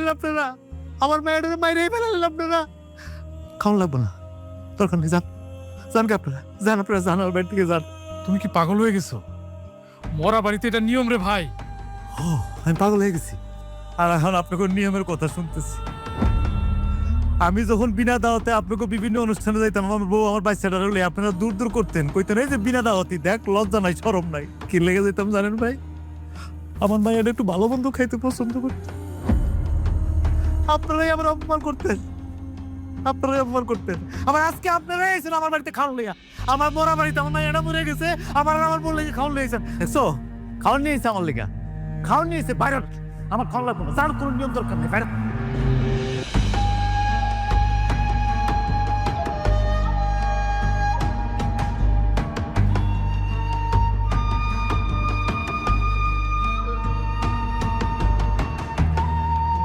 ফেললেন আপনারা, আমার মেয়েটাকে মাইরেই ফেললেন আপনারা। খাওয়ান লাগবো না, দরকার নেই, যান যান কে আপনারা, যান আপনারা, যান আমার বাড়ি থেকে যান। তুমি কি পাগল হয়ে গেছো? মরা বাড়িতে এটা নিয়ম রে ভাই। ও, আমি পাগল হয়ে গেছি, আর এখন আপনাকে নিয়মের কথা শুনতেছি। আমি যখন বিনা দাওয়াতে আপনাকে বিভিন্ন অনুষ্ঠানে যাইতাম, আমার বউ আমার বাচ্চাটা হলে আপনারা দূর দূর করতেন, কইতেন এই যে বিনা দাওয়াতি, দেখ লজ্জা নাই শরম নাই। কি লেগে যেতাম জানেন ভাই? আমার ভাই এটা একটু ভালো মন্দ খাইতে পছন্দ করত, আপনারাই আমার অপমান করতেন, আপনারাই অপমান করতেন। আবার আজকে আপনারাই এসেছেন আমার বাড়িতে খাওয়ান লইয়া, আমার মরা বাড়িতে আমার মায়েরা মরে গেছে, আমার আর আমার বললে খাওয়ান লইয়েছেন। এসো, খাওয়ান নিয়ে এসে আমার লেগা, খাওয়ান নিয়ে এসে বাইরে, আমার খাওয়ান লাগবে না, তার কোনো নিয়ম দরকার নেই, বাইরে।